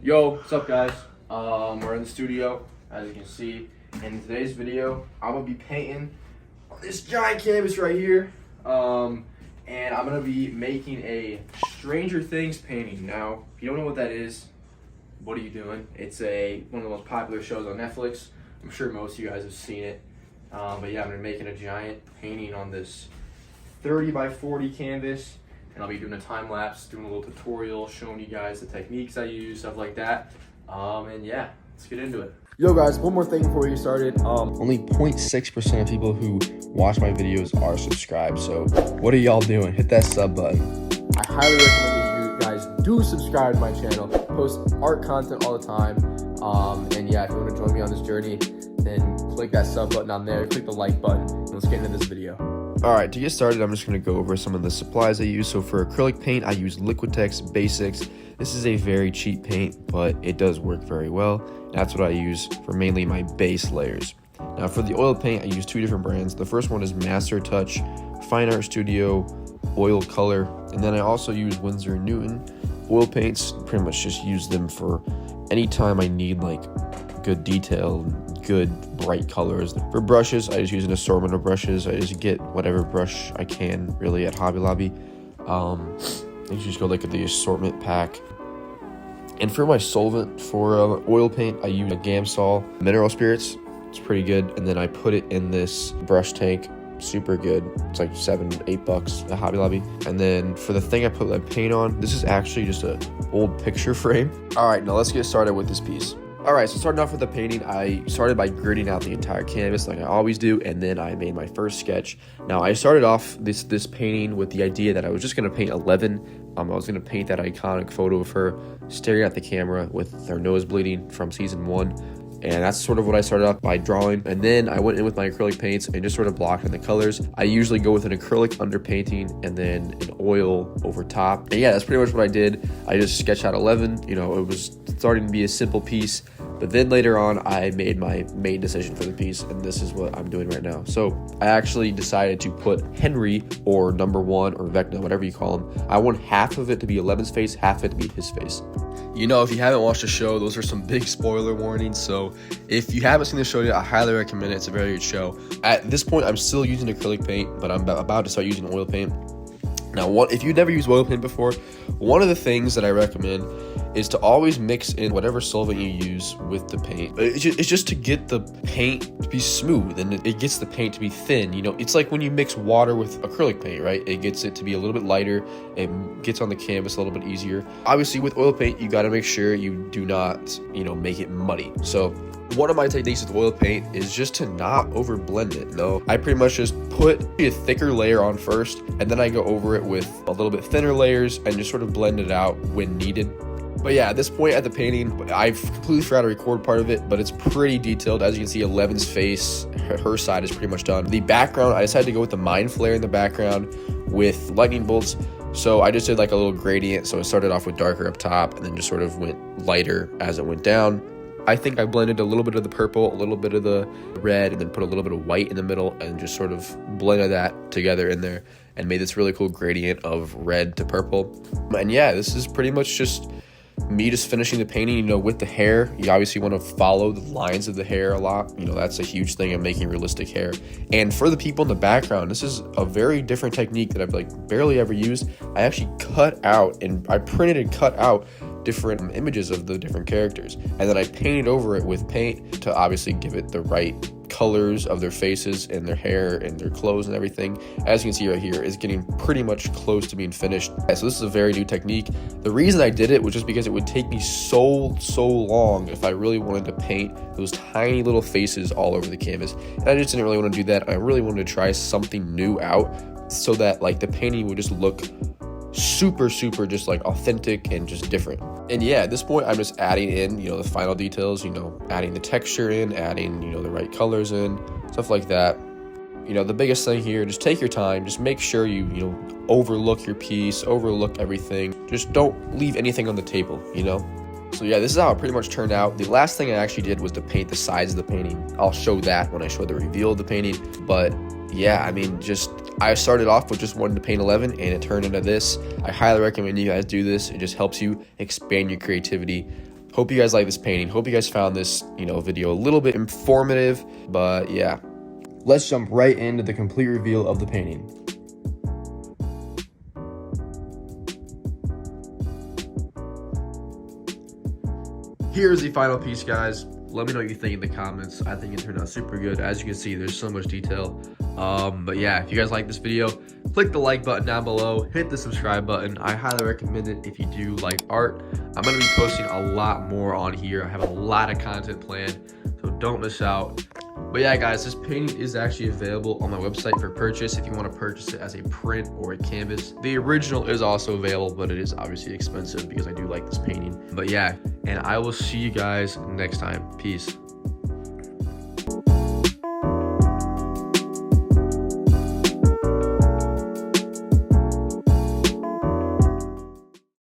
Yo, what's up guys? We're in the studio, as you can see. In today's video, I'm gonna be painting on this giant canvas right here. And I'm gonna be making a Stranger Things painting. Now, if you don't know what that is, what are you doing? It's one of the most popular shows on Netflix. I'm sure most of you guys have seen it. But yeah, I'm gonna be making a giant painting on this 30 by 40 canvas. And I'll be doing a time lapse, doing a little tutorial, showing you guys the techniques I use, stuff like that. And yeah, let's get into it. Yo guys, one more thing before we get started. Only 0.6% of people who watch my videos are subscribed. So what are y'all doing? Hit that sub button. I highly recommend that you guys do subscribe to my channel. I post art content all the time. And yeah, if you want to join me on this journey, then click that sub button on there, click the like button, and let's get into this video. Alright, to get started, I'm just going to go over some of the supplies I use. So for acrylic paint, I use Liquitex Basics. This is a very cheap paint, but it does work very well. That's what I use for mainly my base layers. Now for the oil paint, I use two different brands. The first one is Master Touch Fine Art Studio Oil Color, and then I also use Winsor & Newton oil paints. Pretty much just use them for any time I need like good detail, good bright colors. For brushes, I just use an assortment of brushes. I just get whatever brush I can really at Hobby Lobby. You just go look at the assortment pack. And for my solvent for oil paint, I use a Gamsol mineral spirits. It's pretty good. And then I put it in this brush tank. Super good. It's like $7-8 at Hobby Lobby. And then for the thing I put that paint on, this is actually just an old picture frame. All right, now let's get started with this piece. All right, so starting off with the painting, I started by gridding out the entire canvas like I always do, and then I made my first sketch. Now, I started off this painting with the idea that I was just going to paint 11. I was going to paint that iconic photo of her staring at the camera with her nose bleeding from season 1. And that's sort of what I started off by drawing. And then I went in with my acrylic paints and just sort of blocked in the colors. I usually go with an acrylic underpainting and then an oil over top. And yeah, that's pretty much what I did. I just sketched out 11. You know, it was starting to be a simple piece. But then later on, I made my main decision for the piece, and this is what I'm doing right now. So I actually decided to put Henry, or number 1, or Vecna, whatever you call him. I want half of it to be 11's face, half of it to be his face. You know, if you haven't watched the show, those are some big spoiler warnings. So if you haven't seen the show yet, I highly recommend it. It's a very good show. At this point, I'm still using acrylic paint, but I'm about to start using oil paint. Now, if you've never used oil paint before, one of the things that I recommend is to always mix in whatever solvent you use with the paint. It's just to get the paint to be smooth, and it gets the paint to be thin. You know, it's like when you mix water with acrylic paint, right? It gets it to be a little bit lighter. It gets on the canvas a little bit easier. Obviously, with oil paint, you got to make sure you do not, make it muddy. So one of my techniques with oil paint is just to not over blend it. No, I pretty much just put a thicker layer on first, and then I go over it with a little bit thinner layers and just sort of blend it out when needed. But yeah, at this point at the painting, I've completely forgot to record part of it, but it's pretty detailed. As you can see, 11's face, her side is pretty much done. The background, I decided to go with the mind flare in the background with lightning bolts. So I just did like a little gradient. So it started off with darker up top and then just sort of went lighter as it went down. I think I blended a little bit of the purple, a little bit of the red, and then put a little bit of white in the middle and just sort of blended that together in there and made this really cool gradient of red to purple. And yeah, this is pretty much just me just finishing the painting. With the hair, you obviously want to follow the lines of the hair a lot. That's a huge thing of making realistic hair. And for the people in the background, this is a very different technique that I've barely ever used. I actually cut out and I printed and cut out different images of the different characters, and then I painted over it with paint to obviously give it the right colors of their faces and their hair and their clothes and everything. As you can see right here, is getting pretty much close to being finished. So this is a very new technique. The reason I did it was just because it would take me so long if I really wanted to paint those tiny little faces all over the canvas, and I just didn't really want to do that. I really wanted to try something new out so that the painting would just look super just authentic and just different. And yeah, at this point I'm just adding in the final details, adding the texture in, adding the right colors in, stuff like that. The biggest thing here, just take your time, just make sure you overlook your piece, overlook everything, just don't leave anything on the table. So yeah, this is how it pretty much turned out. The last thing I actually did was to paint the sides of the painting. I'll show that when I show the reveal of the painting. But yeah, I started off with just wanting to paint 11 and it turned into this. I highly recommend you guys do this. It just helps you expand your creativity Hope you guys like this painting. Hope you guys found this, video a little bit informative. But yeah, let's jump right into the complete reveal of the painting. Here's the final piece, guys. Let me know what you think in the comments. I think it turned out super good. As you can see, there's so much detail. But yeah, if you guys like this video, click the like button down below, hit the subscribe button. I highly recommend it if you do like art. I'm gonna be posting a lot more on here. I have a lot of content planned, so don't miss out. But yeah, guys, this painting is actually available on my website for purchase if you want to purchase it as a print or a canvas. The original is also available, but it is obviously expensive because I do like this painting. But yeah, and I will see you guys next time. Peace.